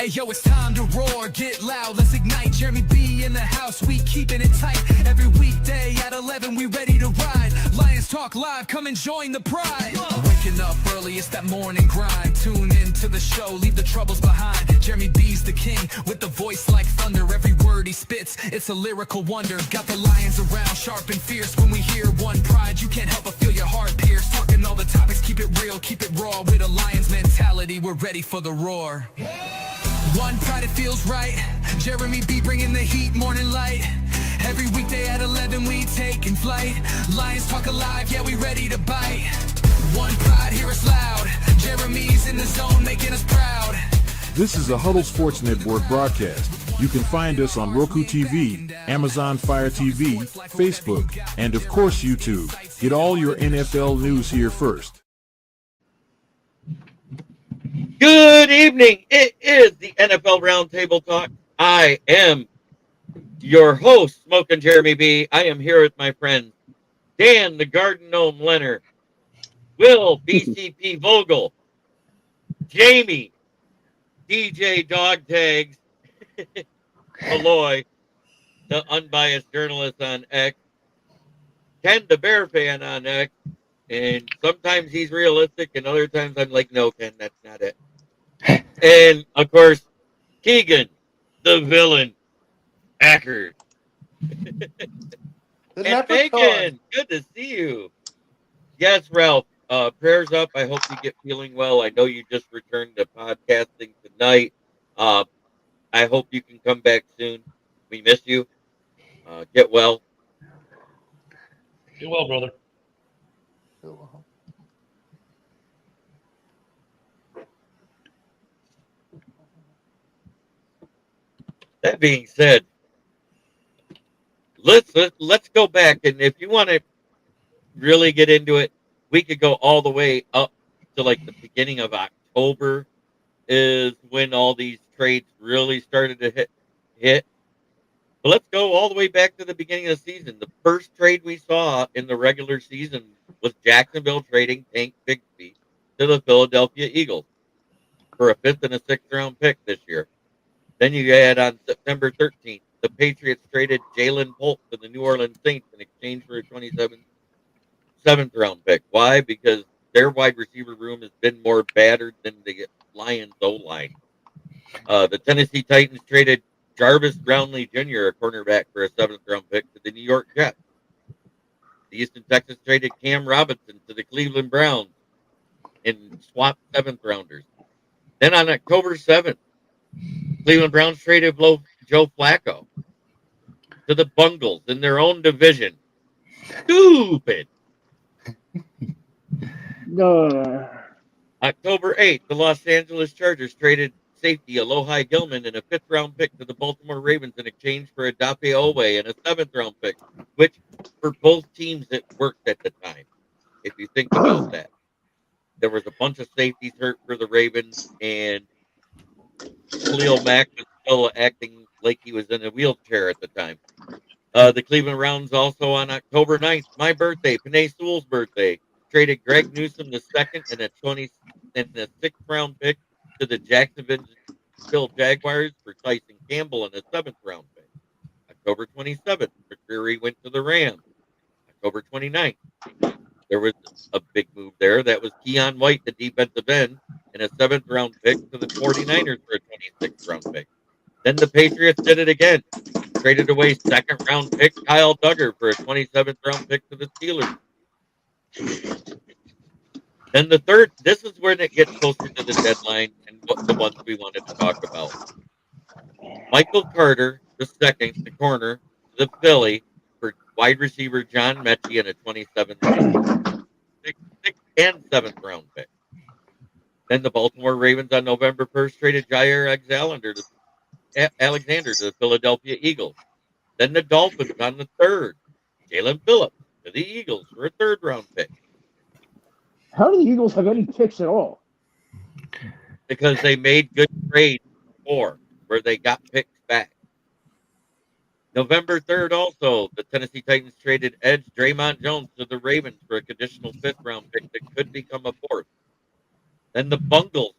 Hey yo, it's time to roar, get loud, let's ignite. Jeremy B in the house, we keeping it tight. Every weekday at 11, we ready to ride. Lions Talk Live, come and join the pride. Waking up early, it's that morning grind. Tune in to the show, leave the troubles behind. Jeremy B's the king, with the voice like thunder. Every word he spits, it's a lyrical wonder. Got the lions around, sharp and fierce. When we hear one pride, you can't help but feel your heart pierce. Talking all the topics, keep it real, keep it raw. With a lion's mentality, we're ready for the roar. One pride, it feels right. Jeremy B bringing the heat, morning light. Every weekday at 11, we taking flight. Lions Talk Alive, yeah, we ready to bite. One pride, hear us loud. Jeremy's in the zone, making us proud. This is a Huddle Sports Network broadcast. You can find us on Roku TV, Amazon Fire TV, Facebook, and of course YouTube. Get all your NFL news here first. Good evening. It is the NFL Roundtable Talk. I am your host, Smokin' Jeremy B. I am here with my friends Dan, the Garden Gnome Leonard, Will, BCP Vogel, Jamie, DJ Dog Tags, Malloy, the unbiased journalist on X, Ken, the Bear fan on X, and sometimes he's realistic, and other times I'm like, no, Ken, that's not it. And, of course, Keegan, the villain, Acker. And Megan, good to see you. Yes, Ralph, prayers up. I hope you get feeling well. I know you just returned to podcasting tonight. I hope you can come back soon. We miss you. Get well. Get well, brother. That being said, let's go back, and if you want to really get into it, we could go all the way up to like the beginning of October is when all these trades really started to hit. But let's go all the way back to the beginning of the season. The first trade we saw in the regular season was Jacksonville trading Tank Bigsby to the Philadelphia Eagles for a 5th and a 6th round pick this year. Then you had on September 13th, the Patriots traded Jalen Polk to the New Orleans Saints in exchange for a 7th round pick. Why? Because their wide receiver room has been more battered than the Lions O-line. The Tennessee Titans traded Jarvis Brownlee Jr., a cornerback, for a 7th round pick to the New York Jets. The Houston Texans traded Cam Robinson to the Cleveland Browns and swapped 7th rounders. Then on October 7th, Cleveland Browns traded Joe Flacco to the Bungles in their own division. Stupid. October 8th, the Los Angeles Chargers traded safety Alohi Gilman and a 5th round pick to the Baltimore Ravens in exchange for Adape Owe and a 7th round pick, which for both teams it worked at the time. If you think about that, there was a bunch of safeties hurt for the Ravens, and Khalil Mack was still acting like he was in a wheelchair at the time. The Cleveland Browns also on October 9th, my birthday, Penei Sewell's birthday, traded Greg Newsome the 2nd and a 6th round pick to the Jacksonville Jaguars for Tyson Campbell and a 7th round pick. October 27th, McCreary went to the Rams. October 29th, there was a big move there. That was Keon White, the defensive end, and a 7th round pick to the 49ers for a 26th round pick. Then the Patriots did it again. Traded away 2nd round pick Kyle Duggar for a 27th round pick to the Steelers. Then the third, this is when it gets closer to the deadline and what the ones we wanted to talk about. Michael Carter, the 2nd, the corner, to the Philly for wide receiver John Mechie and a 27th, 6th and 7th round pick. Then the Baltimore Ravens on November 1st traded Jair Alexander to the Philadelphia Eagles. Then the Dolphins on the 3rd, Jalen Phillips to the Eagles for a 3rd round pick. How do the Eagles have any picks at all? Because they made good trades before where they got picks back. November 3rd also, the Tennessee Titans traded edge Draymond Jones to the Ravens for a conditional 5th round pick that could become a 4th. Then the Bungles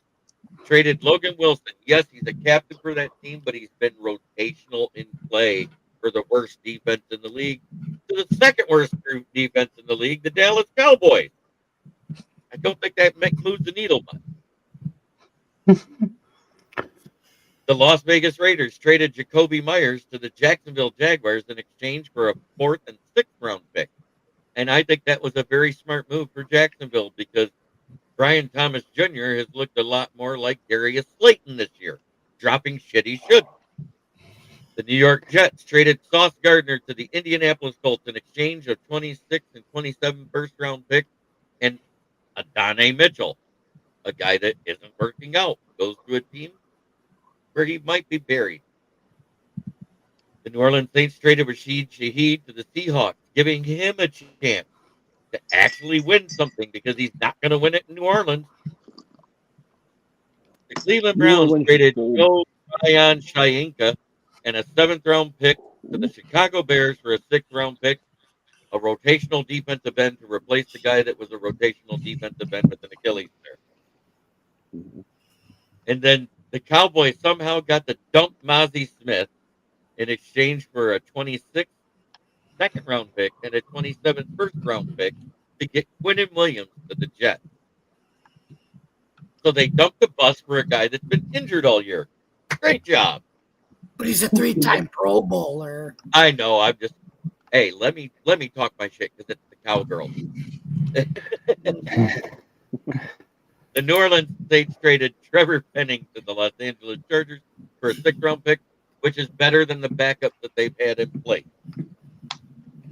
Traded Logan Wilson. Yes, he's a captain for that team, but he's been rotational in play for the worst defense in the league to the second worst defense in the league, the Dallas Cowboys. I don't think that moves the needle much. The Las Vegas Raiders traded Jacoby Myers to the Jacksonville Jaguars in exchange for a 4th and 6th round pick. And I think that was a very smart move for Jacksonville because Brian Thomas Jr. has looked a lot more like Darius Slayton this year, dropping shit he shouldn't. The New York Jets traded Sauce Gardner to the Indianapolis Colts in exchange of 26 and 27 first round picks and Adonai Mitchell, a guy that isn't working out, goes to a team where he might be buried. The New Orleans Saints traded Rashid Shaheed to the Seahawks, giving him a chance to actually win something because he's not going to win it in New Orleans. The Cleveland New Browns Orleans traded gold. Joe Ryan Shayenka and a 7th round pick to the Chicago Bears for a 6th round pick, a rotational defensive end to replace the guy that was a rotational defensive end with an Achilles tear. And then the Cowboys somehow got to dump Mozzie Smith in exchange for a 26th second round pick and a 27th first round pick to get Quinnen Williams to the Jets. So they dumped the bus for a guy that's been injured all year. Great job. But he's a 3-time Pro Bowler. I know. I'm just hey, let me talk my shit because it's the Cowgirls. The New Orleans Saints traded Trevor Penning to the Los Angeles Chargers for a 6th round pick, which is better than the backup that they've had in place.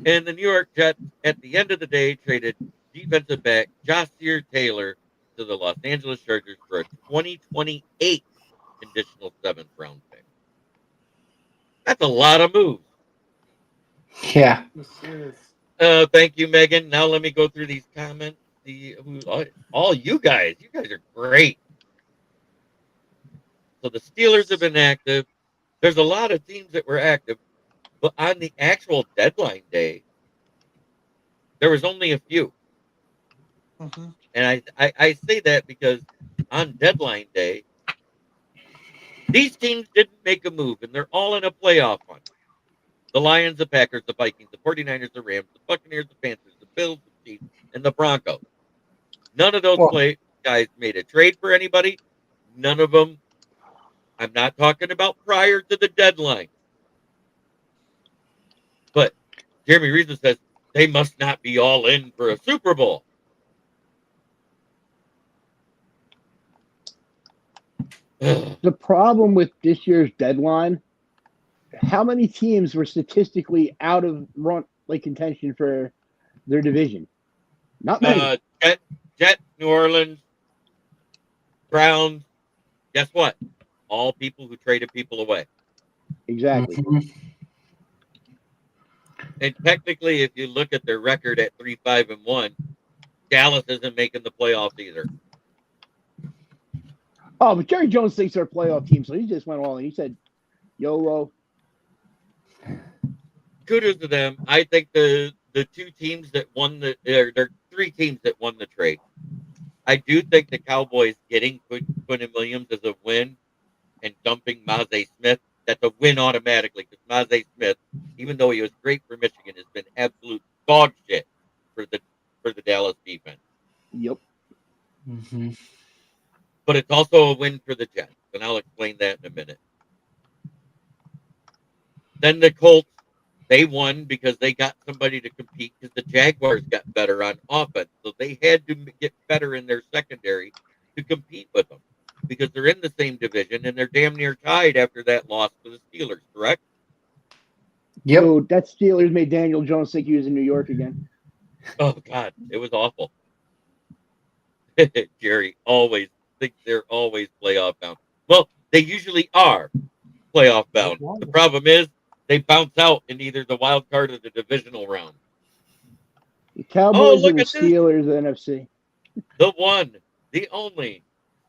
And the New York Jets, at the end of the day, traded defensive back Ja'Sir Taylor to the Los Angeles Chargers for a 2028 conditional 7th round pick. That's a lot of moves. Yeah. Thank you, Megan. Now let me go through these comments. All you guys are great. So the Steelers have been active. There's a lot of teams that were active, but on the actual deadline day, there was only a few. Mm-hmm. And I say that because on deadline day, these teams didn't make a move, and they're all in a playoff hunt. The Lions, the Packers, the Vikings, the 49ers, the Rams, the Buccaneers, the Panthers, the Bills, the Chiefs, and the Broncos. None of those guys made a trade for anybody. None of them. I'm not talking about prior to the deadline. But Jeremy Reason says they must not be all in for a Super Bowl. The problem with this year's deadline, how many teams were statistically out of contention for their division? Not many. Jet, New Orleans, Browns. Guess what? All people who traded people away. Exactly. Mm-hmm. And technically, if you look at their record at 3-5-1, Dallas isn't making the playoffs either. Oh, but Jerry Jones thinks they're a playoff team, so he just went all in. He said, YOLO. Kudos to them. I think the two teams that won there are 3 teams that won the trade. I do think the Cowboys getting Quinnen Williams is a win and dumping Mozzie Smith, that's a win automatically because Mozzie Smith, even though he was great for Michigan, has been absolute dog shit for the Dallas defense. Yep. Mm-hmm. But it's also a win for the Jets, and I'll explain that in a minute. Then the Colts, they won because they got somebody to compete because the Jaguars got better on offense. So they had to get better in their secondary to compete with them because they're in the same division and they're damn near tied after that loss to the Steelers, correct? Yep. So that Steelers made Daniel Jones think he was in New York again. Oh, God, it was awful. Jerry always thinks they're always playoff bound. Well, they usually are playoff bound. The problem is they bounce out in either the wild card or the divisional round. The Cowboys and the at this. Steelers, the NFC. The one, the only,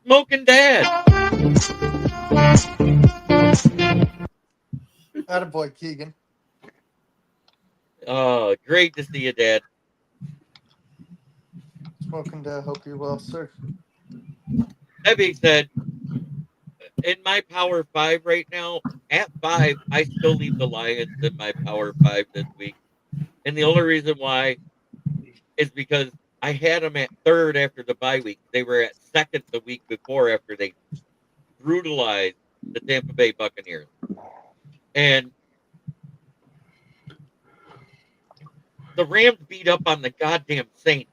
Smoking Dad. Attaboy, Keegan. Oh, great to see you, Dad. Smoking to hope you're well, sir. That being said, in my Power Five right now, at 5, I still leave the Lions in my Power Five this week. And the only reason why is because I had them at third after the bye week. They were at second the week before after they brutalized the Tampa Bay Buccaneers. And the Rams beat up on the goddamn Saints.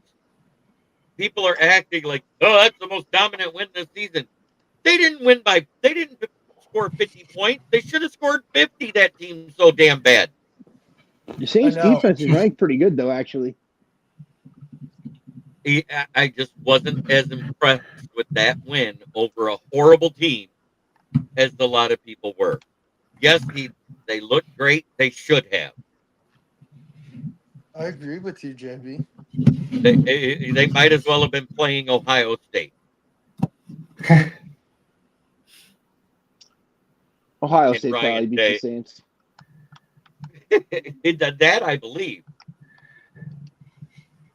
People are acting like, oh, that's the most dominant win this season. They didn't score 50 points. They should have scored 50. That team's so damn bad. The Saints I know. defense is ranked pretty good, though, actually. I just wasn't as impressed with that win over a horrible team as a lot of people were. Yes, they looked great. They should have. I agree with you, JB. They might as well have been playing Ohio State. Ohio And State Ryan probably beats Day. the Saints. That I believe.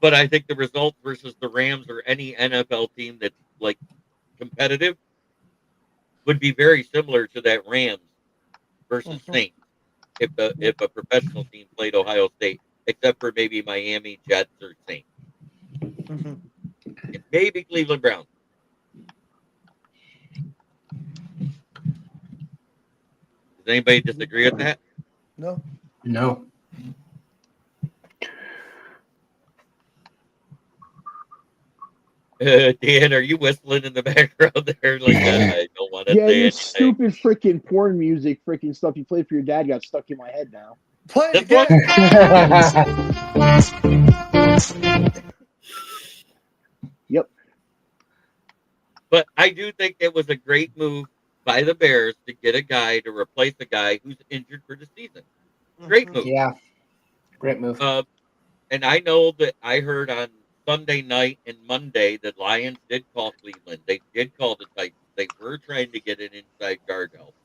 But I think the results versus the Rams or any NFL team that's like competitive would be very similar to that Rams versus Saints if a professional team played Ohio State, except for maybe Miami Jets or Saints. Mhm. And maybe Cleveland Browns. Does anybody disagree with that? No. No. Dan, are you whistling in the background there? Like, I don't want to Yeah, say your anything. stupid freaking porn music, freaking stuff you played for your dad got stuck in my head now. Play it This again. Yep. But I do think it was a great move by the Bears to get a guy to replace a guy who's injured for the season. Great move. Yeah. Great move. And I know that I heard on Sunday night and Monday that Lions did call Cleveland. They did call the Titans. They were trying to get an inside guard help.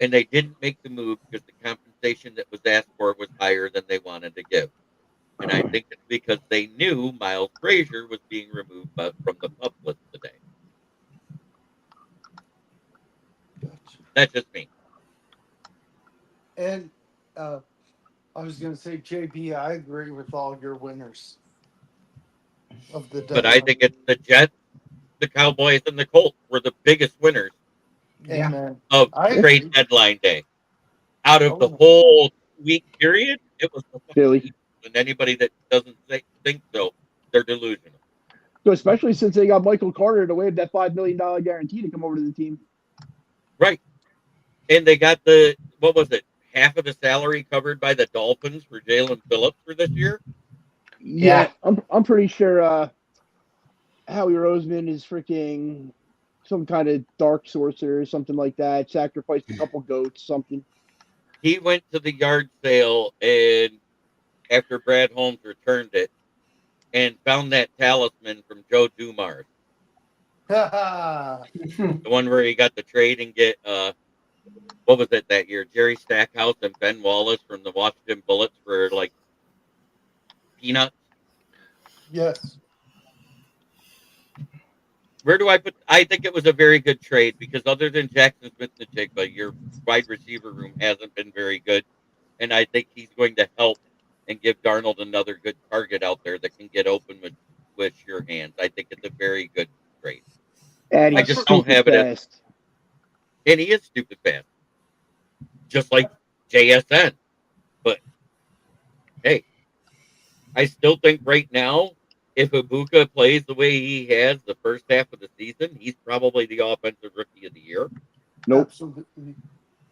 And they didn't make the move because the compensation that was asked for was higher than they wanted to give. And I think it's because they knew Miles Frazier was being removed from the PUP list today. That's just me. And I was going to say, JB, I agree with all your winners of the day. But I think it's the Jets, the Cowboys, and the Colts were the biggest winners Yeah. Amen. of I trade agree. deadline day. Out of the Oh. whole week period, it was the Philly. Eagles. And anybody that doesn't think so, they're delusional. So especially since they got Michael Carter to waive that $5 million guarantee to come over to the team. Right. And they got what was it, half of the salary covered by the Dolphins for Jalen Phillips for this year? Yeah. I'm pretty sure Howie Roseman is freaking some kind of dark sorcerer or something like that. Sacrificed a couple goats, something. He went to the yard sale and after Brad Holmes returned it and found that talisman from Joe Dumars. The one where he got the trade and get what was it that year? Jerry Stackhouse and Ben Wallace from the Washington Bullets for like peanuts. Yes. Where do I put? I think it was a very good trade because other than Jackson Smith-Njigba, your wide receiver room hasn't been very good, and I think he's going to help and give Darnold another good target out there that can get open with your hands. I think it's a very good trade. And I he's just don't have it as, fast. and he is stupid fast, just like JSN. But hey, I still think right now, if Ibuka plays the way he has the first half of the season, he's probably the offensive rookie of the year. Nope. Absolutely.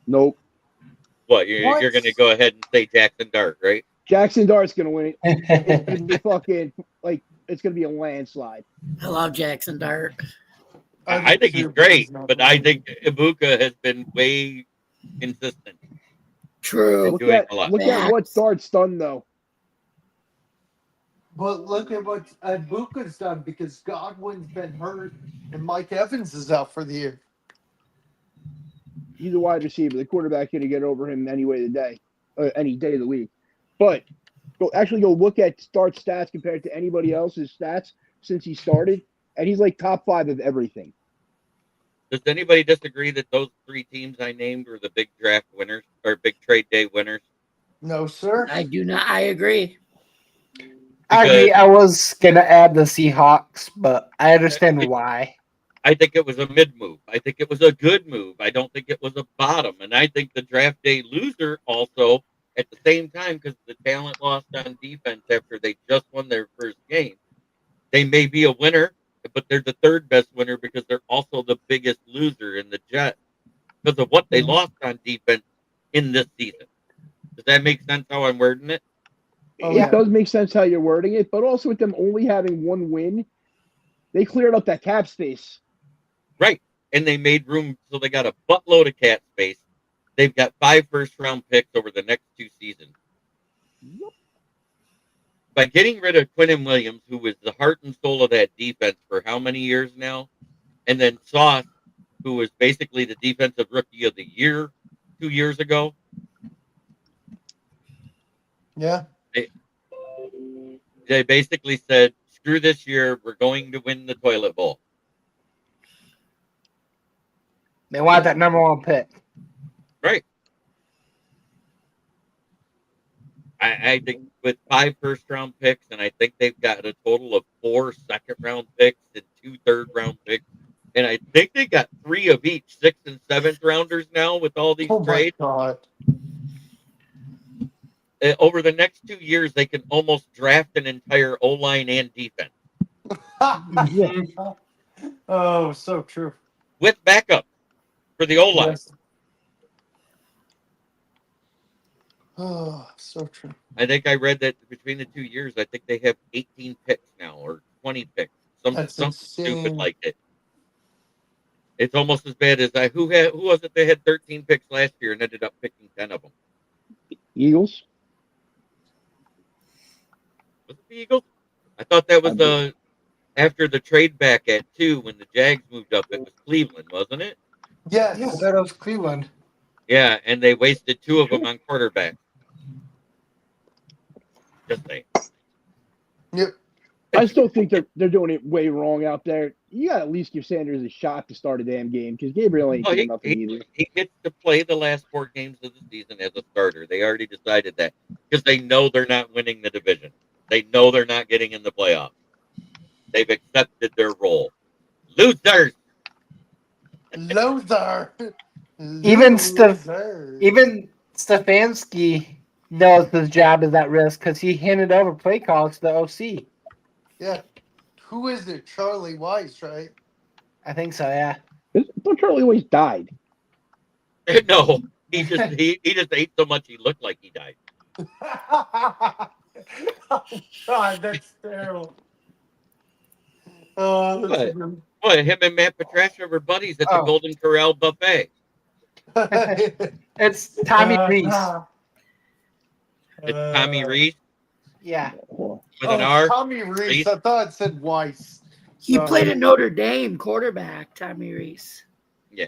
Nope. What, you're going to go ahead and say Jackson Dart, right? Jackson Dart's gonna win it. It's gonna be fucking it's gonna be a landslide. I love Jackson Dart. I think he's great, but I think Ibuka has been way consistent. True. Look doing at a lot. what Dart's done though. But look at what Ibuka's done because Godwin's been hurt and Mike Evans is out for the year. He's a wide receiver. The quarterback gonna get over him any way of the day, any day of the week. But go look at Dart's stats compared to anybody else's stats since he started, and he's like top 5 of everything. Does anybody disagree that those three teams I named were the big draft winners or big trade day winners? No, sir. I do not. I agree. I agree. I was gonna add the Seahawks, but I understand Because why. I think it was a mid move. I think it was a good move. I don't think it was a bottom. And I think the draft day loser also at the same time, because the talent lost on defense after they just won their first game. They may be a winner, but they're the third best winner because they're also the biggest loser in the Jets because of what they lost on defense in this season. Does that make sense how I'm wording it? Oh, It yeah. does make sense how you're wording it, but also with them only having one win, they cleared up that cap space. Right. And they made room, so they got a buttload of cap space. They've got 5 first-round picks over the next 2 seasons. Yep. By getting rid of Quinnen Williams, who was the heart and soul of that defense for how many years now, and then Sauce, who was basically the defensive rookie of the year 2 years ago, Yeah. they basically said, screw this year, we're going to win the toilet bowl. They want that number 1 pick. Right. I think with 5 first-round picks, and I think they've got a total of 4 second-round picks and 2 third-round picks, and I think they got 3 of each 6th and 7th rounders now with all these Oh my trades. God. Over the next 2 years, they can almost draft an entire O-line and defense Yeah. Oh, so true. with backup for the O-line. Yes. Oh, so true. I think I read that between the 2 years, I think they have 18 picks now or 20 picks, That's something insane. stupid like it. It's almost as bad as who was it? They had 13 picks last year and ended up picking 10 of them. Eagles. Was it the Eagles? I thought that was after the trade back at 2 when the Jags moved up. It was Cleveland, wasn't it? Yes. Yeah, I thought it was Cleveland. Yeah, and they wasted 2 of them on quarterback. Just saying. Yep. I still think they're doing it way wrong out there. You got to at least give Sanders a shot to start a damn game because Gabriel ain't doing nothing either. He gets to play the last 4 games of the season as a starter. They already decided that because they know they're not winning the division. They know they're not getting in the playoffs. They've accepted their role. Losers. Loser. Even Loser. Even Stefanski knows his job is at risk because he handed over play calls to the OC. Yeah. Who is it? Charlie Weiss, right? I think so, yeah. But Charlie always died. No, he just ate so much he looked like he died. Oh, God, that's terrible. Oh, that's What? Boy, him and Matt Patricia were buddies at the Oh. Golden Corral buffet. It's Tommy Reese. It's Tommy Reese Yeah. with an R. Tommy Reese. Reese. I thought it said Weiss. He Sorry. played at Notre Dame, quarterback Tommy Reese. Yeah.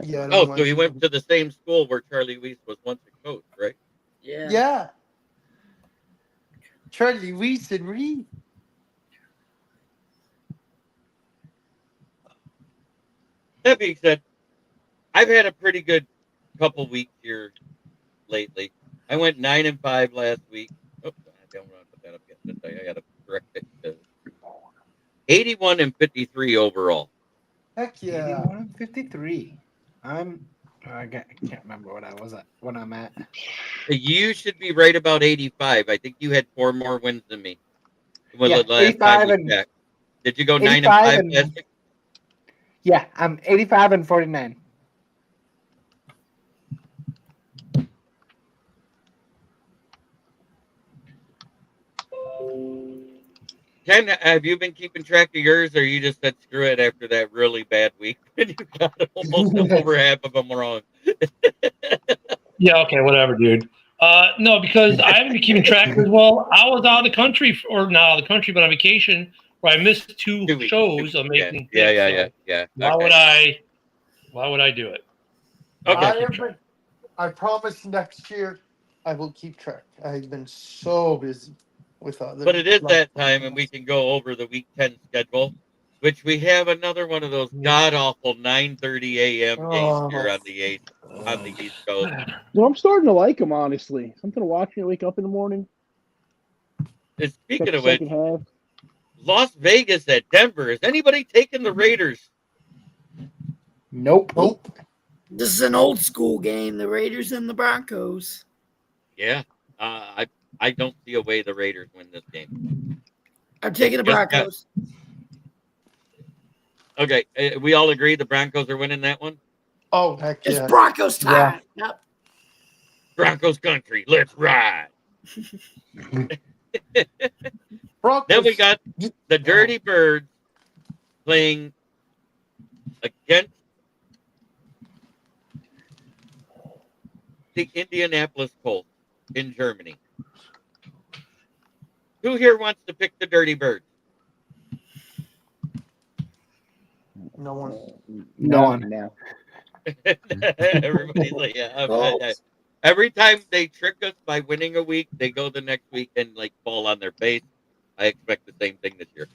Yeah. I don't Oh, know so why- he went to the same school where Charlie Weiss was once a coach, right? Yeah. Yeah. Charlie Weiss and Reese. That being said, I've had a pretty good couple weeks here lately. I went 9-5 last week. Oh, I don't want to put that up yet. I got to correct it. 81-53 overall. Heck yeah. 51-53. I can't remember what I was at. What I'm at. You should be right about 85. I think you had 4 more wins than me. Well, Yeah, the last 85 time we and- checked. Did you go 85 9-5 and- last week? Yeah, I'm 85-49. Ken, have you been keeping track of yours, or you just said screw it after that really bad week and you got almost over half of them wrong? Yeah, okay, whatever, dude. No, because I haven't been keeping track as well. I was out of the country, or not out of the country, but on vacation, where I missed 2 2 weeks. shows of making Yeah, picks, yeah. so Okay. why would I do it? Okay. I promise next year I will keep track. I've been so busy with other. But it is that time, and we can go over the week 10 schedule. which we have another one of those god awful 9:30 a.m. games here on the East Coast. No, I'm starting to like them, honestly. Something to watch when you wake up in the morning. And speaking Check the of which, second half. Las Vegas at Denver. Is anybody taking the Raiders? Nope. This is an old school game. The Raiders and the Broncos. Yeah, I don't see a way the Raiders win this game. I'm taking the Just Broncos. Okay, we all agree the Broncos are winning that one. Oh, heck It's yeah. Broncos time. Yep. Broncos country, let's ride. Broncos. Then we got the Dirty Birds playing against the Indianapolis Colts in Germany. Who here wants to pick the Dirty Birds? No one. No. Everybody's like, yeah. Every time they trick us by winning a week, they go the next week and like fall on their face. I expect the same thing this year.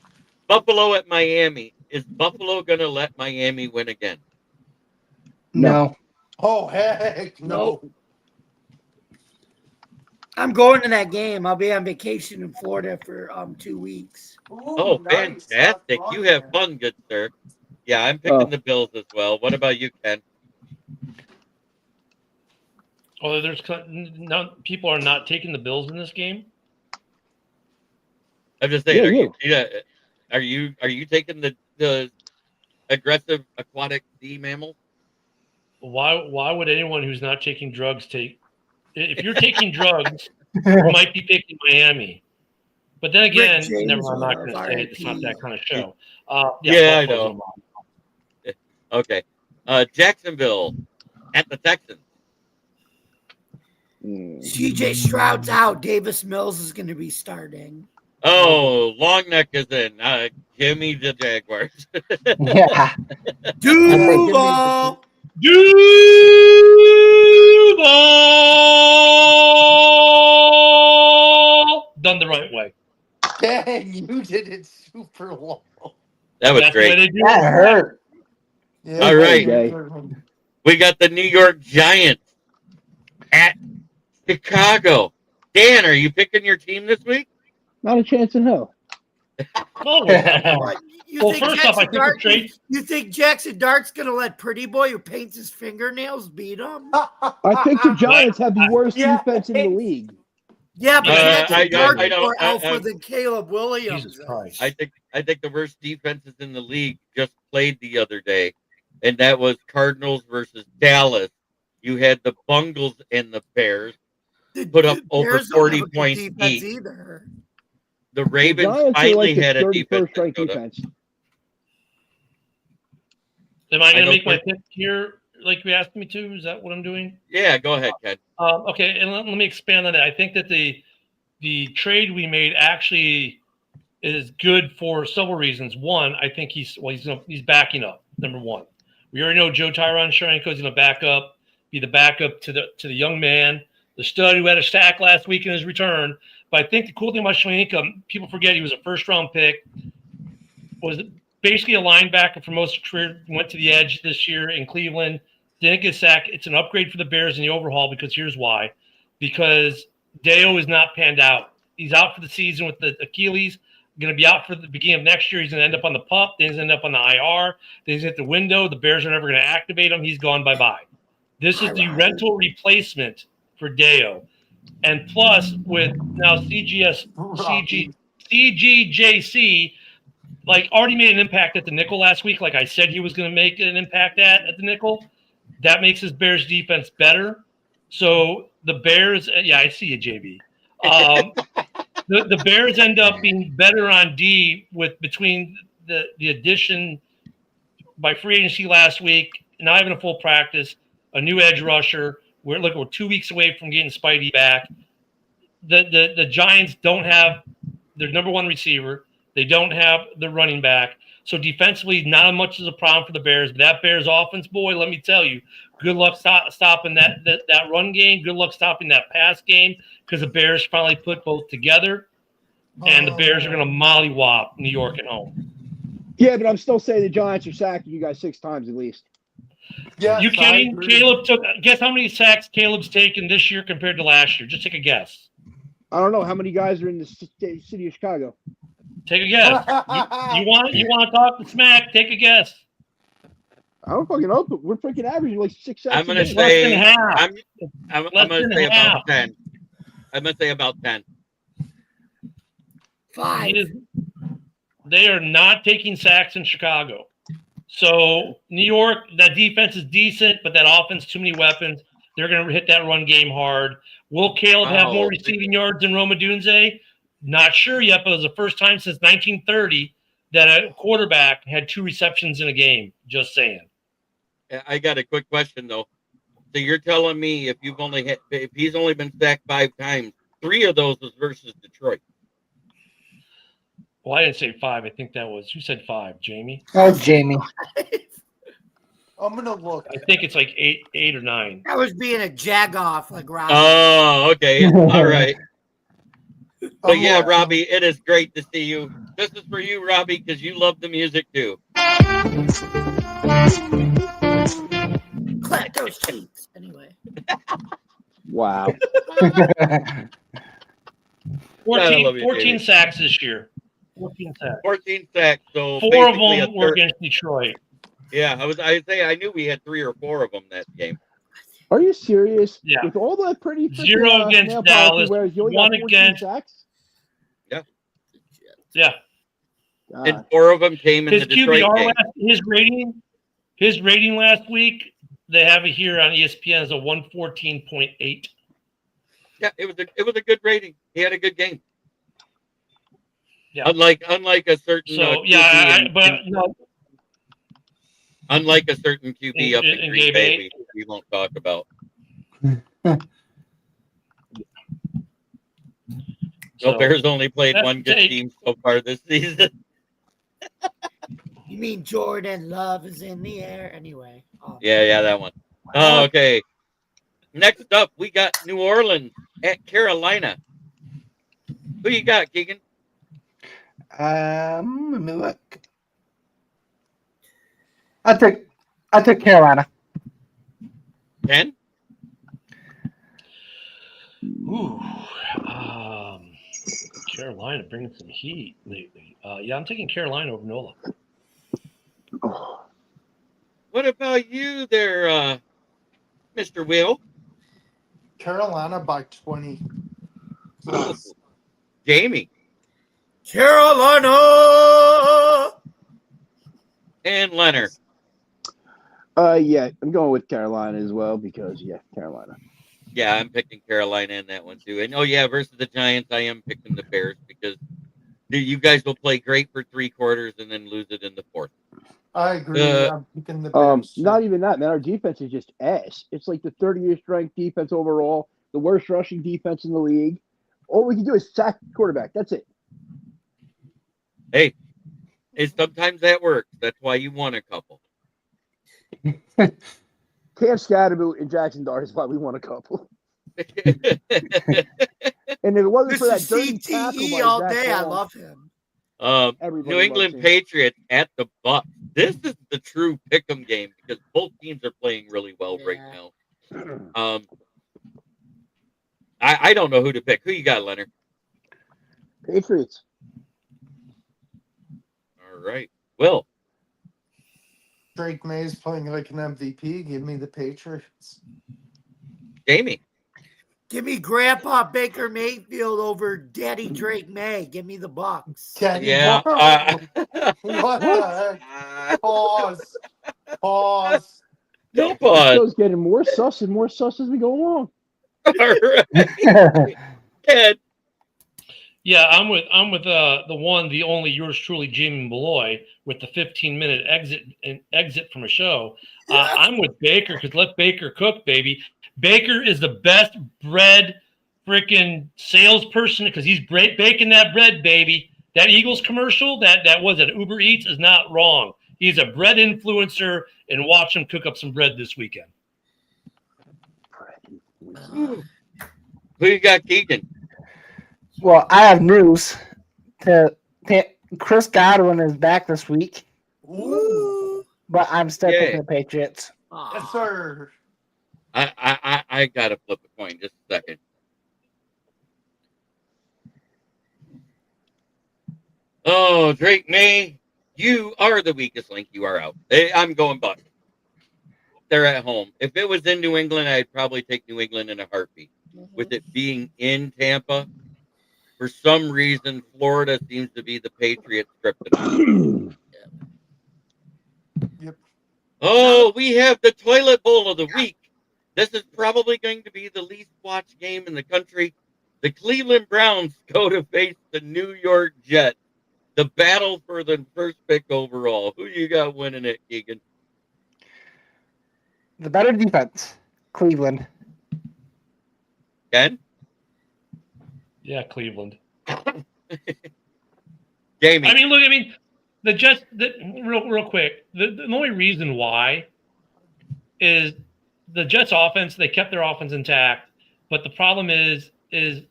Buffalo at Miami. Is Buffalo gonna let Miami win again? No. Oh, heck no. I'm going to that game. I'll be on vacation in Florida for 2 weeks. Oh, nice. fantastic. That's You fun, have man. fun, good sir. Yeah, I'm picking the Bills as well. What about you, Ken? Oh, people are not taking the Bills in this game. I'm just saying, Yeah, are you taking the aggressive aquatic sea mammal? Why would anyone who's not taking drugs take? If you're taking drugs, you might be picking Miami. But then again, Rick James never mind, I'm not will going to have say it. It's not that RIP. kind of show. Yeah, I Buffalo's know. Okay. Jacksonville at the Texans. CJ Stroud's out. Davis Mills is going to be starting. Oh, long neck is in. Give me the Jaguars. Yeah. Duval. Duval done the right way. Dang, you did it super long. That was That's the way great. they do That it. hurt. Yeah, All right. Okay. We got the New York Giants at Chicago. Dan, are you picking your team this week? Not a chance in hell. Oh, What? You well, think first off, I Jackson think Dart? the trade. You think Jackson Dart's going to let Pretty Boy, who paints his fingernails, beat him? I think the Giants have the worst Yeah. defense in the league. Yeah, but I Jackson Dart is don't- more I- alpha than Caleb Williams. Jesus Christ. I think the worst defenses in the league just played the other day, and that was Cardinals versus Dallas. You had the Bungles and the Bears put up over Bears don't 40 have a good points defense each. either. The The Ravens Giants are finally like the had a defense. 31st ranked that showed up. defense. Am I going to I make my don't pick here like you asked me to? Is that what I'm doing? Yeah, go ahead, Ken. Okay, and let me expand on that. I think that the trade we made actually is good for several reasons. One, I think he's backing up. Number one, we already know Joe Tyrone-Sharenko is going to back up, be the backup to the young man, the stud who had a sack last week in his return. But I think the cool thing about Sharenko, people forget he was a first-round pick, was basically a linebacker for most of his career, went to the edge this year in Cleveland, didn't get sacked. It's an upgrade for the Bears in the overhaul because here's why. Because Deo is not panned out. He's out for the season with the Achilles, going to be out for the beginning of next year. He's going to end up on the PUP, then he's going to end up on the IR, then he's at the window. The Bears are never going to activate him. He's gone bye-bye. This is the rental replacement for Deo. And plus, with now CGJC, like already made an impact at the nickel last week, like I said he was going to make an impact at the nickel. That makes his Bears defense better. So the Bears, yeah, I see you, JB. The Bears end up being better on D between the addition by free agency last week, not having a full practice, a new edge rusher. We're 2 weeks away from getting Spidey back. The Giants don't have their number one receiver. They don't have the running back. So defensively, not as much as a problem for the Bears. But that Bears offense, boy, let me tell you, good luck stopping that run game. Good luck stopping that pass game because the Bears finally put both together. And the Bears are going to mollywop New York at home. Yeah, but I'm still saying the Giants are sacking you guys 6 times at least. Yes, You I kidding? agree. Caleb took. Guess how many sacks Caleb's taken this year compared to last year? Just take a guess. I don't know how many guys are in the city of Chicago. Take a guess. You want to talk the smack? Take a guess. I don't fucking know, but we're freaking averaging like 6 sacks. I'm gonna It's less than say half. I'm Less gonna than say half. about 10. I'm gonna say about 10. 5. They are not taking sacks in Chicago. So New York, that defense is decent, but that offense, too many weapons. They're going to hit that run game hard. Will Caleb have more receiving yards than Roma Dunze? Not sure yet, but it was the first time since 1930 that a quarterback had 2 receptions in a game. Just saying. I got a quick question though. So you're telling me if he's only been sacked 5 times, 3 of those was versus Detroit. Well, I didn't say 5. I think that was, who said 5? Jamie? Oh, Jamie. I'm gonna look. I think it's like 8 or 9. That was being a jagoff like Robbie. Oh, okay. All right. But I'm yeah, looking. Robbie, it is great to see you. This is for you, Robbie, because you love the music too. Clap those cheeks. Anyway. Wow. 14 sacks this year. 14 sacks. 14 sacks. So 4 of basically them were against Detroit. Yeah, I knew we had 3 or 4 of them that game. Are you serious? Yeah. With all that pretty freaking, 0 against nail polish Dallas, he wears, you only 1 got 14 against. sacks? Yeah. God. And 4 of them came in His the Detroit QBR game. his rating last week, they have it here on ESPN as a 114.8. Yeah, it was a good rating. He had a good game. Yeah. Unlike a certain unlike a certain QB up in Green Bay, we won't talk about. So Bears only played one good team so far this season. You mean Jordan Love is in the air anyway? Yeah, that one. Oh, okay. Next up, we got New Orleans at Carolina. Who you got, Keegan? Let me look. I took Carolina. 10? Ooh. Carolina bringing some heat lately. Yeah, I'm taking Carolina over Nola. What about you there, Mr. Will? Carolina by 20. Jamie. Carolina! And Leonard. Yeah, I'm going with Carolina as well because, Carolina. Yeah, I'm picking Carolina in that one too. And versus the Giants, I am picking the Bears because you guys will play great for 3 quarters and then lose it in the 4th. I agree. I'm picking the Bears. Not even that, man. Our defense is just ass. It's like the 30th ranked defense overall, the worst rushing defense in the league. All we can do is sack the quarterback. That's it. Hey, sometimes that works. That's why you won a couple. Cam Scatterboot and Jackson Dart is why we won a couple. And if it wasn't for that dirty tackle by all Zach day, I Ball, love him. New England Patriots at the Bucs. This is the true pick'em game because both teams are playing really well right now. I don't know who to pick. Who you got, Leonard? Patriots. All right. Will. Drake May's playing like an MVP. Give me the Patriots. Jamie. Give me Grandpa Baker Mayfield over Daddy Drake May. Give me the Bucks. Yeah. What the heck? Pause. No pause. This show's getting more sus and more sus as we go along. All right. Ed. Yeah, I'm with the one, the only, yours truly, Jamie Malloy, with the 15-minute exit from a show. I'm with Baker because let Baker cook, baby. Baker is the best bread freaking salesperson because he's baking that bread, baby. That Eagles commercial, that was at Uber Eats is not wrong. He's a bread influencer, and watch him cook up some bread this weekend. Who you got, Keegan? Well, I have news. Chris Godwin is back this week, Ooh. but I'm still Yay. picking the Patriots. Yes, sir. I gotta flip a coin just a second. Oh, Drake May, you are the weakest link. You are out. I'm going Bucks. They're at home. If it was in New England, I'd probably take New England in a heartbeat. With it being in Tampa, for some reason, Florida seems to be the Patriots kryptonite. Yep. Oh, we have the toilet bowl of the week. This is probably going to be the least watched game in the country. The Cleveland Browns go to face the New York Jets. The battle for the first pick overall. Who you got winning it, Keegan? The better defense, Cleveland. Ken? Yeah, Cleveland. Jamie? I mean, the Jets. Real quick. The only reason why is the Jets' offense. They kept their offense intact, but the problem is they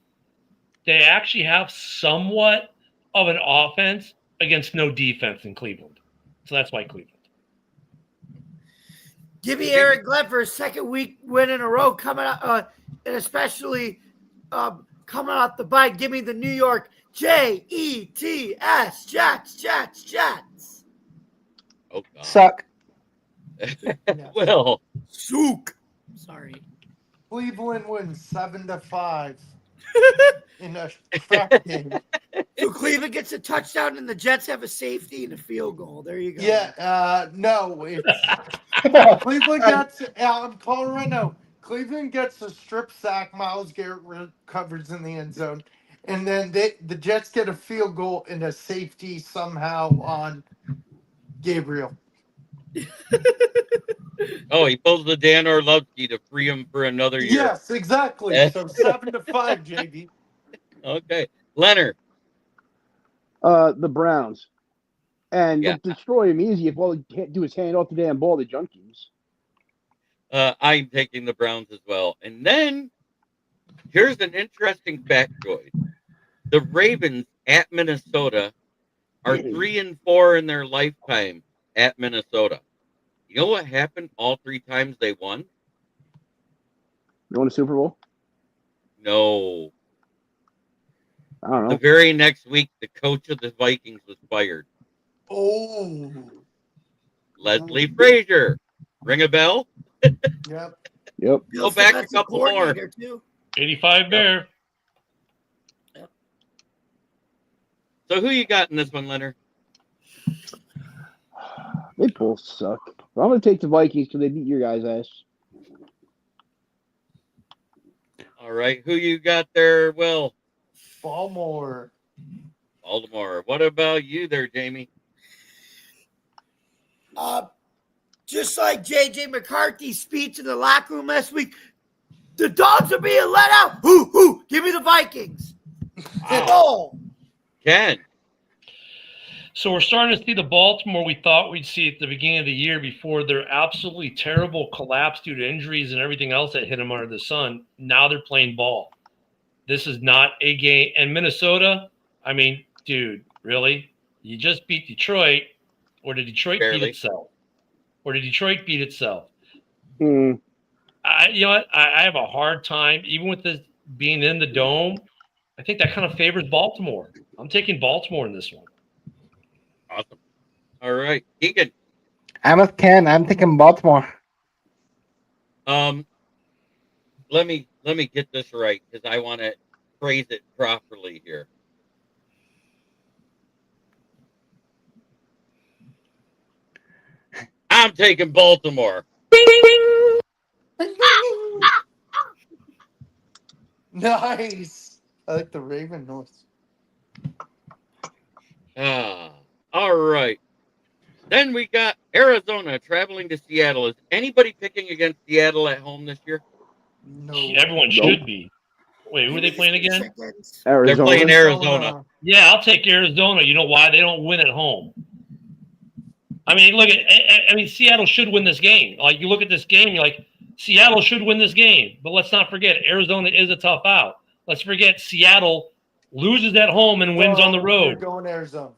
actually have somewhat of an offense against no defense in Cleveland. So that's why Cleveland. Give me Aaron Glenn for a second week win in a row coming out, and especially coming off the bye. Give me the New York Jets, Jets. Oh, God. Suck. Well, Sook. Sorry. Cleveland wins 7-5 in a crap game. So Cleveland gets a touchdown and the Jets have a safety and a field goal. There you go. Yeah, no, it's Cleveland gets. I'm calling right now. Cleveland gets a strip sack. Myles Garrett recovers in the end zone, and then the Jets get a field goal and a safety somehow on Gabriel. oh, he pulls the Dan Orlovsky to free him for another year. Yes, exactly. So 7-5, JB. Okay, Leonard. The Browns. And Yeah. they'll destroy him easy if all he can't do is hand off the damn ball to junkies. I'm taking the Browns as well. And then here's an interesting factoid. The Ravens at Minnesota are 3-4 in their lifetime at Minnesota. You know what happened all 3 times they won? You want a Super Bowl? No. I don't The know. very next week, the coach of the Vikings was fired. Oh. Leslie Frazier. Ring a bell? Yep. Yep. Go back a couple more. Too. 85 Bear. So who you got in this one, Leonard? They both suck. But I'm going to take the Vikings because they beat your guys' ass. All right. Who you got there, Will? Baltimore. What about you there, Jamie? Just like J.J. McCarthy's speech in the locker room last week, the dogs are being let out. Who? Give me the Vikings. Wow. Ken. So we're starting to see the Baltimore we thought we'd see at the beginning of the year before their absolutely terrible collapse due to injuries and everything else that hit them under the sun. Now they're playing ball. This is not a game. And Minnesota, I mean, dude, really? You just beat Detroit, or did Detroit beat itself? Hmm. You know what? I have a hard time, even with this being in the dome. I think that kind of favors Baltimore. I'm taking Baltimore in this one. Awesome. All right, Keegan. I'm with Ken. I'm thinking Baltimore. Let me get this right because I want to phrase it properly here. I'm taking Baltimore. Nice. I like the Raven noise. All right. Then we got Arizona traveling to Seattle. Is anybody picking against Seattle at home this year? No. Everyone should be. Wait, who are they playing again? Arizona. They're playing Arizona. Yeah, I'll take Arizona. You know why? They don't win at home. I mean, look at Seattle should win this game. Like, you look at this game, you're like, Seattle should win this game. But let's not forget, Arizona is a tough out. Let's forget Seattle loses at home and wins on the You're road. going Arizona.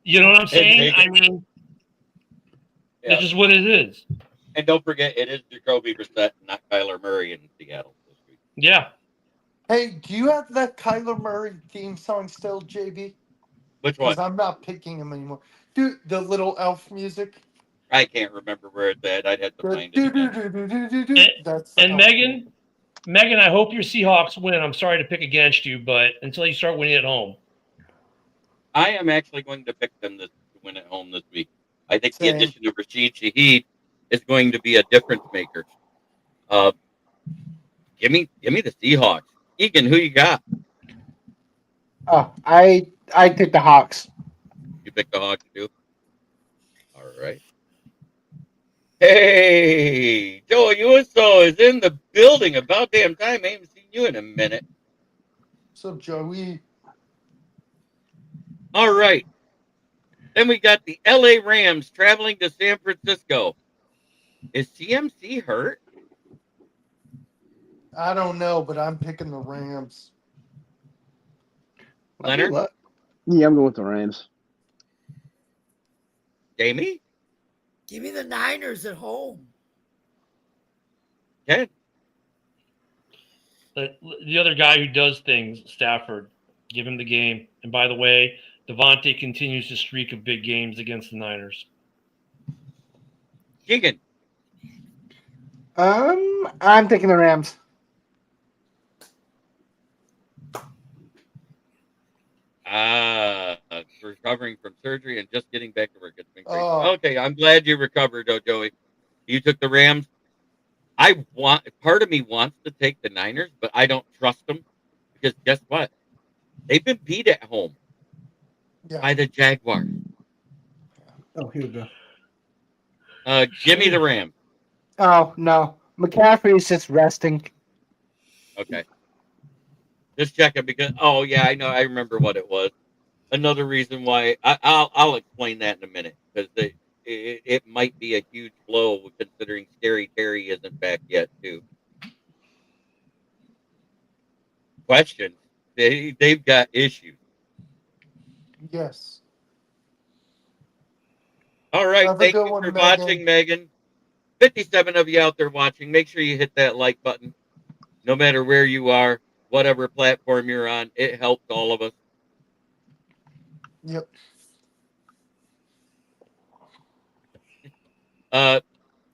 You know what I'm saying? Megan. I mean, Yeah. it's just what it is. And don't forget, it is Jacoby Brissett, not Kyler Murray in Seattle this week. Yeah. Hey, do you have that Kyler Murray theme song still, JB? Which one? Because I'm not picking him anymore. Dude, the little elf music. I can't remember where it's at. I'd have to The find it again. do-do-do-do-do-do-do. That's the And elf Megan, I hope your Seahawks win. I'm sorry to pick against you, but until you start winning at home. I am actually going to pick them to win at home this week. I think the Same. addition of Rashid Shaheed is going to be a difference maker. Give me the Seahawks. Egan, who you got? Oh, I take the Hawks. You pick the Hawks too? All right. Hey, Joe Uso is in the building. About damn time. I haven't seen you in a minute. What's up, Joey? All right. Then we got the LA Rams traveling to San Francisco. Is CMC hurt? I don't know, but I'm picking the Rams. Leonard? Yeah, I'm going with the Rams. Jamie? Give me the Niners at home. Ken? The other guy who does things, Stafford, give him the game. And by the way, Devontae continues to streak of big games against the Niners. Keegan? I'm taking the Rams. Recovering from surgery and just getting back to work. It's been great. Oh. Okay, I'm glad you recovered, Joey. You took the Rams. Part of me wants to take the Niners, but I don't trust them because guess what? They've been beat at home by the Jaguars. Oh, here we go. Give me the Rams. Oh no, McCaffrey's just resting. Okay. Just checking because I know, I remember what it was. Another reason why I'll explain that in a minute because it might be a huge blow considering Scary Terry isn't back yet too. Questions? They've got issues. Yes. All right, Have a thank good you one, for Megan. watching, Megan. 57 of you out there watching. Make sure you hit that like button. No matter where you are, whatever platform you're on, it helps all of us. Yep. I'm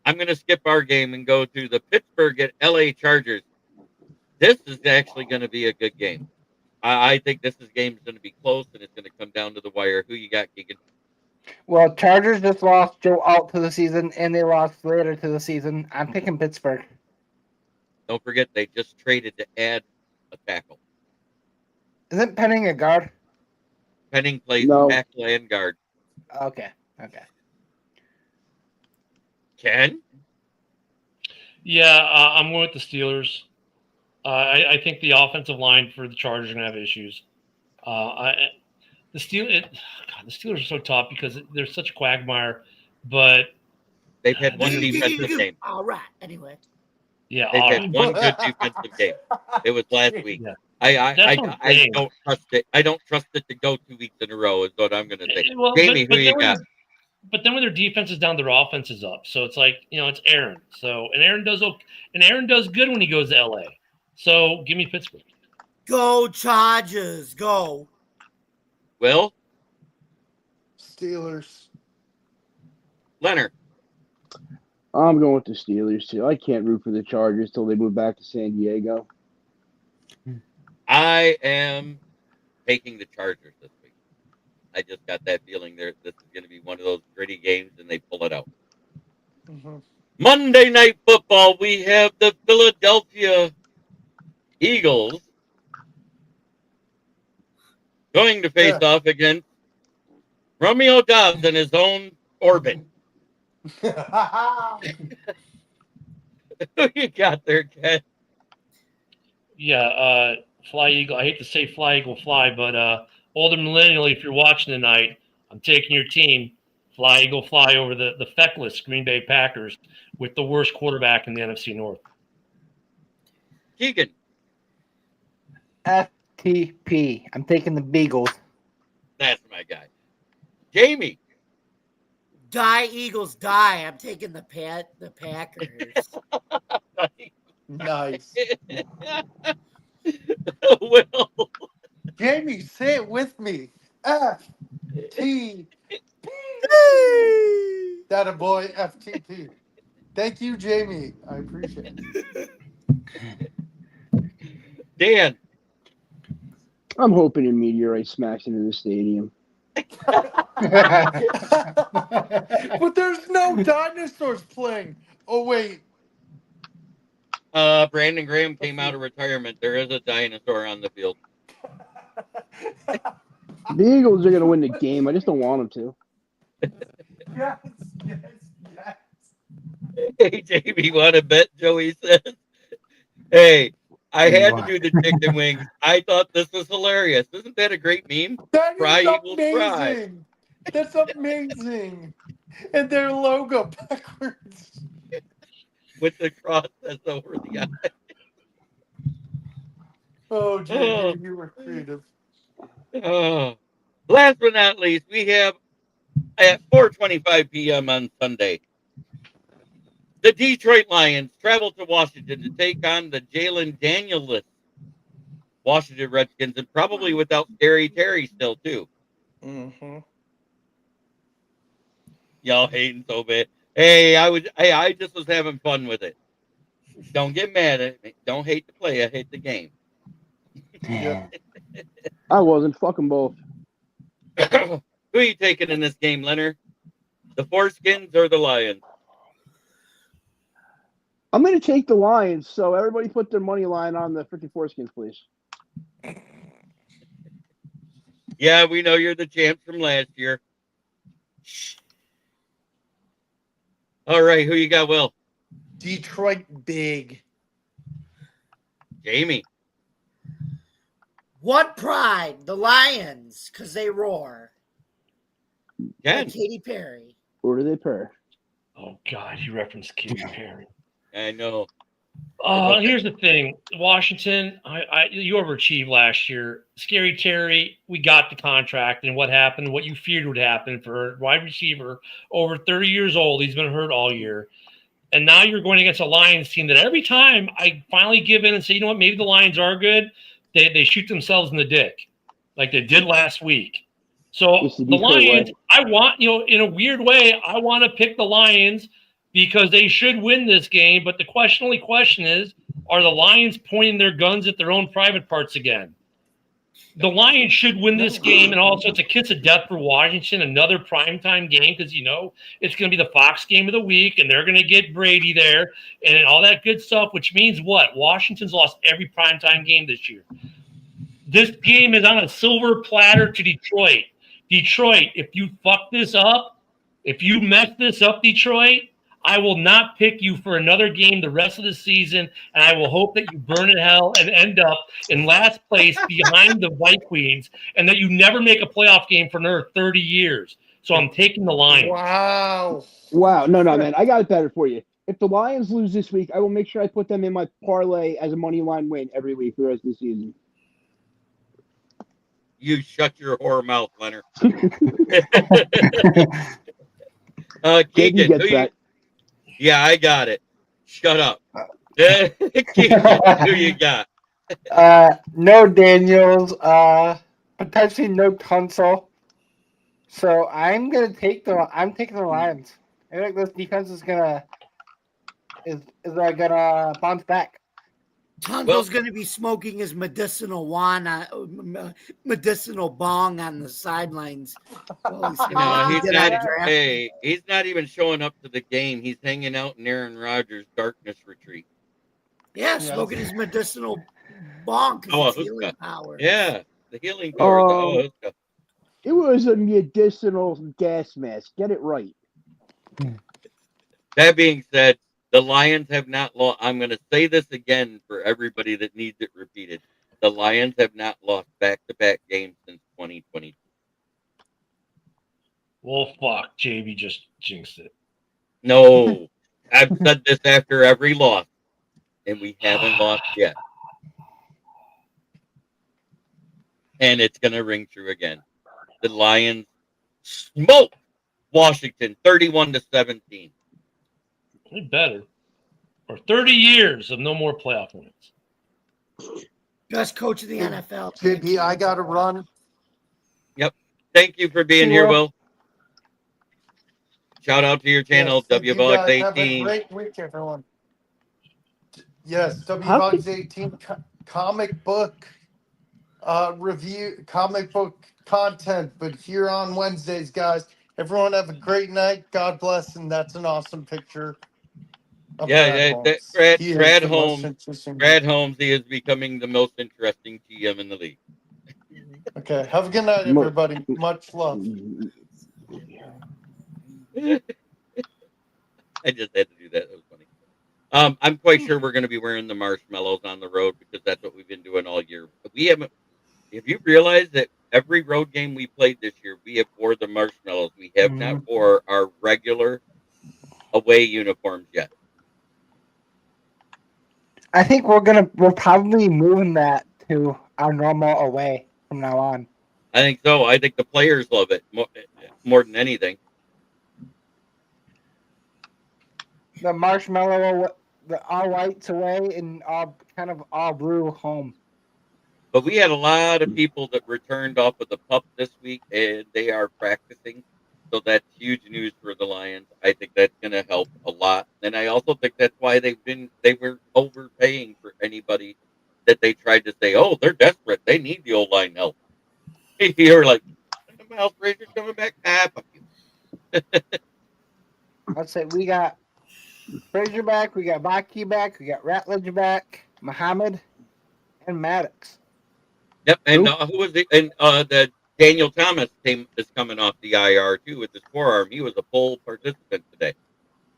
going to skip our game and go to the Pittsburgh at LA Chargers. This is actually going to be a good game. I think game is going to be close and it's going to come down to the wire. Who you got, Keegan? Well, Chargers just lost Joe Alt to the season, and they lost later to the season. I'm picking Pittsburgh. Don't forget, they just traded to add a tackle. Isn't Penning a guard? Penning plays No. tackle and guard. Okay. Ken? Yeah, I'm going with the Steelers. I think the offensive line for the Chargers are going to have issues. The Steelers are so tough because they're such a quagmire, but they've had one defensive game. All right. Anyway. Yeah, They've had one good defensive game. It was last week. Yeah. I don't trust it. I don't trust it to go 2 weeks in a row. Is what I'm going to say. Well, Jamie, who you got? But then when their defense is down, their offense is up. So it's like it's Aaron. So and Aaron does good when he goes to LA. So give me Pittsburgh. Go Chargers. Go. Will? Steelers. Leonard? I'm going with the Steelers too. I can't root for the Chargers till they move back to San Diego. I am taking the Chargers this week. I just got that feeling this is going to be one of those gritty games and they pull it out. Mm-hmm. Monday Night Football, we have the Philadelphia Eagles going to face off against Romeo Dobbs in his own orbit. Who you got there, Ken? Yeah, Fly Eagle. I hate to say Fly Eagle Fly, but older millennial, if you're watching tonight, I'm taking your team, Fly Eagle Fly, over the feckless Green Bay Packers with the worst quarterback in the NFC North. Keegan. FTP. I'm taking the Beagles. That's my guy. Jamie. Die, Eagles, die. I'm taking the Packers. Nice. Will. Jamie, say it with me. FTP. That a boy, FTP. Thank you, Jamie. I appreciate it. Dan. I'm hoping a meteorite smacks into the stadium. But there's no dinosaurs playing. Oh, wait. Brandon Graham came out of retirement. There is a dinosaur on the field. The Eagles are going to win the game. I just don't want them to. Yes. Hey, Jamie, want to bet? Joey says. Hey, I had to do the chicken wings. I thought this was hilarious. Isn't that a great meme? That Fry, is Eagles, fry. amazing. That's amazing. And their logo backwards. With the cross that's over the eye. Oh, Jamie, you were creative. Last but not least, we have at 4:25 p.m. on Sunday, the Detroit Lions travel to Washington to take on the Jalen Daniels Washington Redskins, and probably without Scary Terry still too. Mm-hmm. Y'all hating so bad. Hey, I just was having fun with it. Don't get mad at me. Don't hate the play. I hate the game. Yeah. I wasn't. Fuck them both. Who are you taking in this game, Leonard? The Foreskins or the Lions? I'm going to take the Lions, so everybody put their money line on the freaking Foreskins, please. Yeah, we know you're the champ from last year. All right, who you got, Will? Detroit big. Jamie. What pride? The Lions, because they roar. Ken. Like Katy Perry. Or do they purr? Oh God, he referenced Katy Perry. I know. Here's the thing, Washington. You overachieved last year. Scary Terry, we got the contract, and what happened? What you feared would happen for a wide receiver over 30 years old. He's been hurt all year, and now you're going against a Lions team that every time I finally give in and say, you know what, maybe the Lions are good. They shoot themselves in the dick, like they did last week. So the Lions, I want, in a weird way, I want to pick the Lions because they should win this game. But the only question is, are the Lions pointing their guns at their own private parts again? The Lions should win this game, and also it's a kiss of death for Washington, another primetime game, because it's going to be the Fox game of the week, and they're going to get Brady there and all that good stuff, which means what? Washington's lost every primetime game this year. This game is on a silver platter to Detroit. Detroit, if you fuck this up, if you mess this up, Detroit, I will not pick you for another game the rest of the season, and I will hope that you burn in hell and end up in last place behind the White Queens, and that you never make a playoff game for another 30 years. So I'm taking the Lions. Wow. No, man. I got it better for you. If the Lions lose this week, I will make sure I put them in my parlay as a money line win every week for the rest of the season. You shut your whore mouth, Leonard. Keegan, Keegan, yeah, I got it. Shut up. Keegan, who you got? No Daniels. Potentially no Tunsil. So I'm taking the Lions. I think this defense is gonna bounce back. Tunsil's going to be smoking his medicinal bong on the sidelines. He's not even showing up to the game. He's hanging out in Aaron Rodgers' darkness retreat. Yeah, smoking his medicinal bong because it's healing power. Yeah, the healing power. It was a medicinal gas mask. Get it right. That being said, the Lions have not lost. I'm going to say this again for everybody that needs it repeated. The Lions have not lost back-to-back games since 2022. Well, fuck. JB just jinxed it. No. I've said this after every loss, and we haven't lost yet. And it's going to ring true again. The Lions smoked Washington 31-17. They better. For 30 years of no more playoff wins. Best coach in the NFL. JP, I got to run. Yep. Thank you for being See here, Will. Will. Shout out to your channel, Yes, thank you guys. Have a WBugs18. great week, everyone. Yes, How WBugs18 comic book review, comic book content, but here on Wednesdays, guys. Everyone have a great night. God bless, and that's an awesome picture of Yeah, Holmes. He is Brad the most Holmes. interesting. Brad Holmes, he is becoming the most interesting GM in the league. Okay, have a good night, everybody. Much love. I just had to do that. That was funny. I'm quite sure we're going to be wearing the marshmallows on the road because that's what we've been doing all year. But we haven't. If you realize that every road game we played this year, we have wore the marshmallows. We have not wore our regular away uniforms yet. I think we're probably moving that to our normal away from now on. I think so. I think the players love it more than anything. The marshmallow, the all whites away, and all blue home. But we had a lot of people that returned off of the pup this week, and they are practicing. So that's huge news for the Lions. I think that's going to help a lot. And I also think that's why they were overpaying for anybody that they tried to say, oh, they're desperate. They need the old line help. You're like, Miles Frazier's coming back. Fuck you. Let's say we got Frazier back, we got Baki back, we got Ratledge back, Muhammad, and Maddox. Yep. And who was it? And the Daniel Thomas is coming off the IR too with his forearm. He was a full participant today.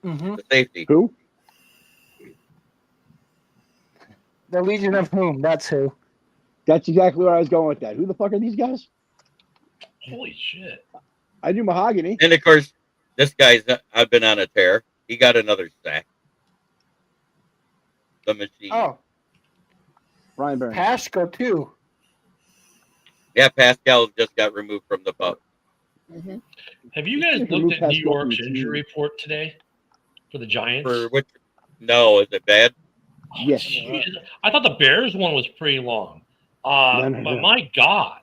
Mm-hmm. The safety. Who? The Legion of Whom? That's who. That's exactly where I was going with that. Who the fuck are these guys? Holy shit. I do Mahogany. And of course, this guy's I've been on a tear. He got another sack. The machine. Oh, Brian Burns. Pasco too. Yeah, Pascal just got removed from the pup. Have you guys Remove looked at New Pascal from York's the team. injury report today for the Giants? For which? No, is it bad? Yes. Jeez. I thought the Bears one was pretty long. No. But my God.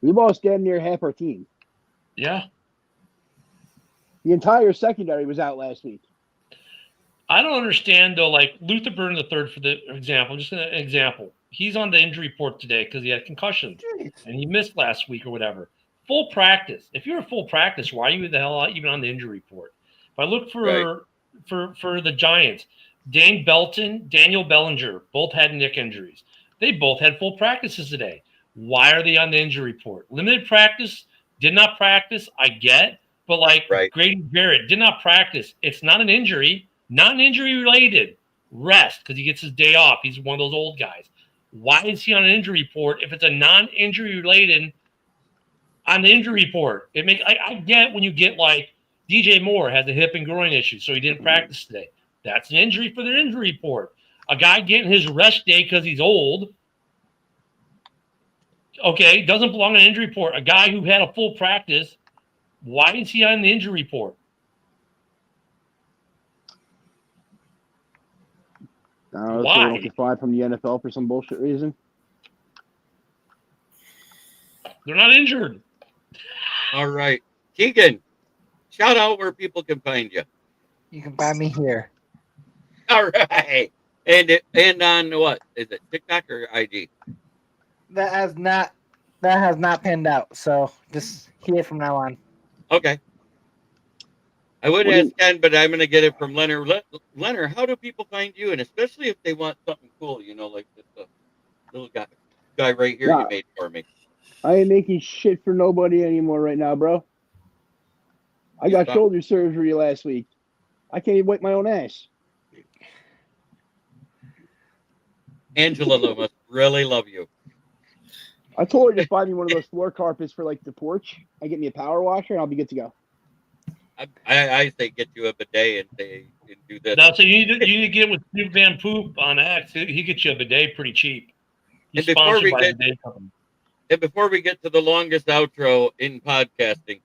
We lost damn near half our team. Yeah. The entire secondary was out last week. I don't understand, though, like Luther Burden III, for the example, just an example. He's on the injury report today because he had concussions and he missed last week or whatever. Full practice. If you're a full practice, why are you the hell even on the injury report? If I look for the Giants, Daniel Bellinger, both had neck injuries. They both had full practices today. Why are they on the injury report? Limited practice, did not practice, I get. But Grady Barrett did not practice. It's not an injury, non-injury related. Rest because he gets his day off. He's one of those old guys. Why is he on an injury report if it's a non-injury related on the injury report? I get when you get like DJ Moore has a hip and groin issue, so he didn't practice today. That's an injury for their injury report. A guy getting his rest day because he's old, okay, doesn't belong on an injury report. A guy who had a full practice, why is he on the injury report? Why? So fired from the NFL for some bullshit reason. They're not injured. All right. Keegan, shout out where people can find you. You can find me here. All right. And on what? Is it TikTok or IG? That has not panned out, so just here from now on. Okay. I would ask Ken, but I'm going to get it from Leonard. Leonard, how do people find you? And especially if they want something cool, like this little guy right here you made for me. I ain't making shit for nobody anymore right now, bro. I got shoulder surgery last week. I can't even wipe my own ass. Angela must really love you. I told her to find me one of those floor carpets for the porch. I get me a power washer and I'll be good to go. I say get you a bidet and do this. No, so you need to get with Snoop Van Poop on X. He gets you a bidet pretty cheap. He's And before sponsored we by get- the bidet company. And before we get to the longest outro in podcasting,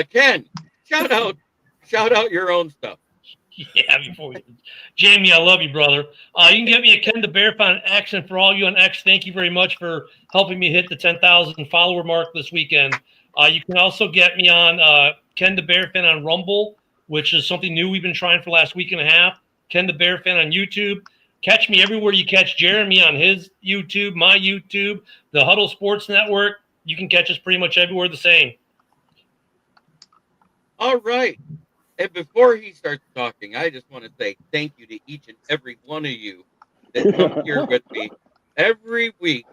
Ken, shout out your own stuff. Yeah, before we, Jamie, I love you, brother. You can get me at Ken the Bear Fan on X, and for all you on X, thank you very much for helping me hit the 10,000 follower mark this weekend. You can also get me on Ken the Bear Fan on Rumble, which is something new we've been trying for the last week and a half. Ken the Bear Fan on YouTube. Catch me everywhere you catch Jeremy on his YouTube, my YouTube, the Huddle Sports Network. You can catch us pretty much everywhere the same. All right. And before he starts talking, I just want to say thank you to each and every one of you that come here with me every week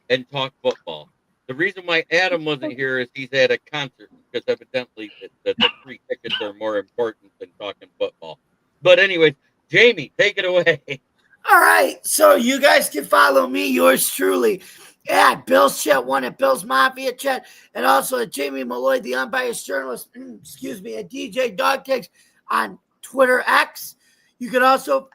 and talk football. The reason why Adam wasn't here is he's at a concert because evidently the free tickets are more important than talking football. But anyways, Jamie, take it away. All right, so you guys can follow me, yours truly, at Bill's Chat 1 at Bill's Mafia Chat, and also at Jamie Malloy, the unbiased journalist, excuse me, at DJ Dogtags on Twitter X. You can also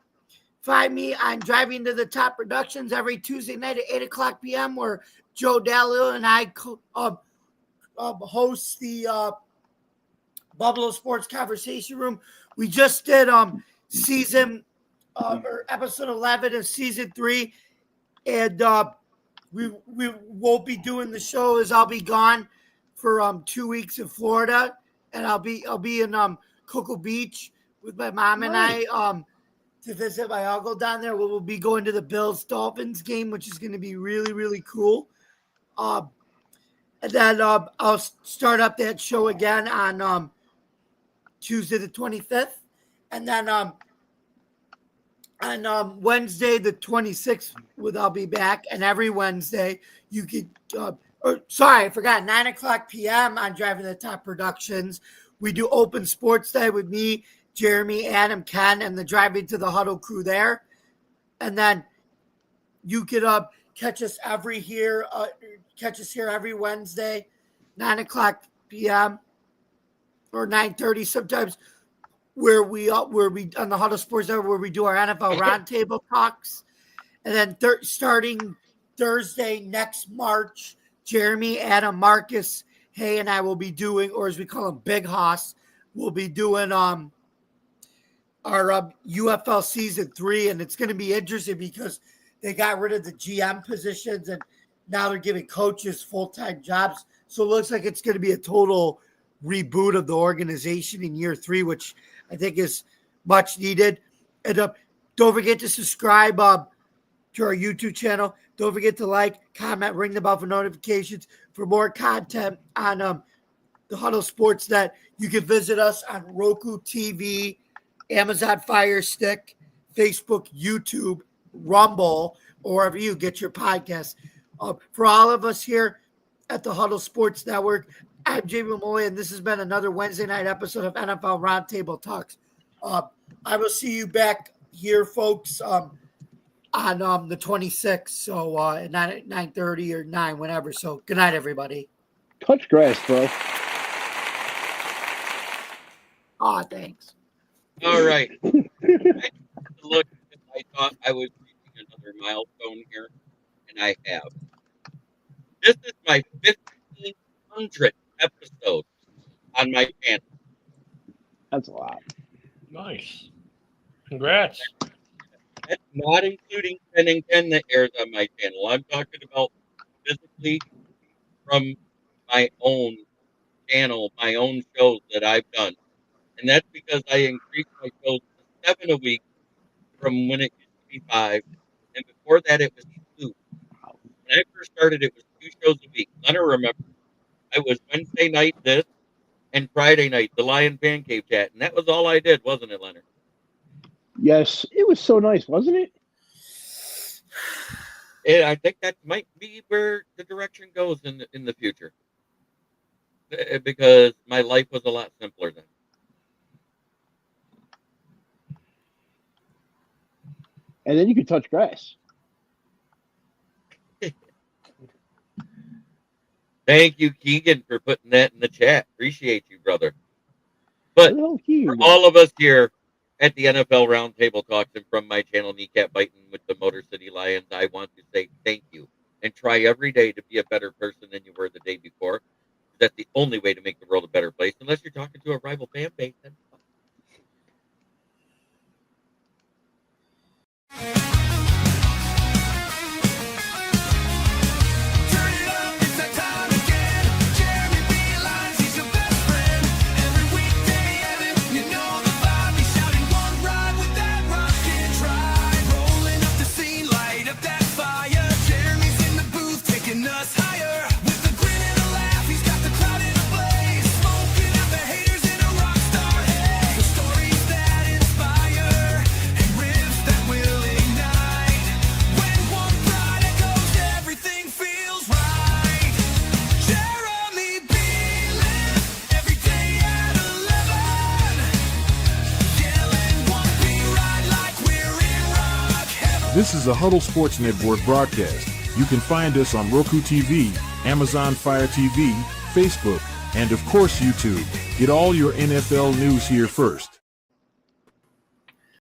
find me on Driving to the Top Productions every Tuesday night at 8 o'clock p.m., where Joe Dalio and I host the Buffalo Sports Conversation Room. We just did or episode 11 of season 3, and we won't be doing the show as I'll be gone for 2 weeks in Florida, and I'll be in Cocoa Beach with my mom and I to visit my uncle down there. We'll be going to the Bills Dolphins game, which is going to be really, really cool. And then I'll start up that show again on Tuesday the 25th, and then on Wednesday the 26th, I'll be back. And every Wednesday you could, I forgot, 9 o'clock p.m. on Driving the Top Productions. We do Open Sports Day with me, Jeremy, Adam, Ken, and the Driving to the Huddle crew there. And then you could catch us here every Wednesday, 9 o'clock p.m. or 9:30 sometimes, where we on the Huddle Sports Network, where we do our NFL Roundtable Talks. And then starting Thursday next March, Jeremy, Adam, Marcus, Hay, and I will be doing, or as we call him, Big Hoss, we'll be doing our UFL Season 3, and it's going to be interesting because they got rid of the GM positions, and now they're giving coaches full-time jobs. So it looks like it's going to be a total reboot of the organization in year 3, which I think is much needed. And don't forget to subscribe to our YouTube channel. Don't forget to like, comment, ring the bell for notifications for more content on the Huddle Sports Net. You can visit us on Roku TV, Amazon Fire Stick, Facebook, YouTube, Rumble, or wherever you get your podcasts. For all of us here at the Huddle Sports Network, I'm Jamie Malloy, and this has been another Wednesday night episode of NFL Roundtable Talks. I will see you back here, folks, on the 26th, so at 9:30 or 9, whenever. So good night, everybody. Touch grass, bro. Oh, thanks. All right. Look, I thought I was reaching another milestone here, and I have. This is my 1500th episode on my channel. That's a lot. Nice. Congrats. That's not including 10 and 10 that airs on my channel. I'm talking about physically from my own channel, my own shows that I've done. And that's because I increased my shows to 7 a week from when it used to be 5. And before that, it was 2. When I first started, it was 2 shows a week. Leonard remember. It was Wednesday night, this, and Friday night, the Lion Fan Cave chat. And that was all I did, wasn't it, Leonard? Yes, it was so nice, wasn't it? And I think that might be where the direction goes in the future. Because my life was a lot simpler then. And then you could touch grass. Thank you, Keegan, for putting that in the chat. Appreciate you, brother. But for all of us here at the NFL Roundtable Talks and from my channel, Kneecap Biting with the Motor City Lions, I want to say thank you and try every day to be a better person than you were the day before. That's the only way to make the world a better place, unless you're talking to a rival fan base. Then Turn it up, it's that time again. Jeremy B. Lines, he's your best friend. Every weekday, Evan, you know the vibe. He's shouting one ride with that rocket drive. Rolling up the scene, light up that fire. Jeremy's in the booth, taking us higher. With a grin and a laugh, he's got the crowd in a blaze. Smoking out the haters in a rock star haze. The stories that inspire and riffs that will ignite. When one pride echoes, everything feels right. Jeremy Beelan, every day at 11. Yelling one B ride like we're in rock heaven. This is a Huddle Sports Network broadcast. You can find us on Roku TV, Amazon Fire TV, Facebook, and of course YouTube. Get all your NFL news here first.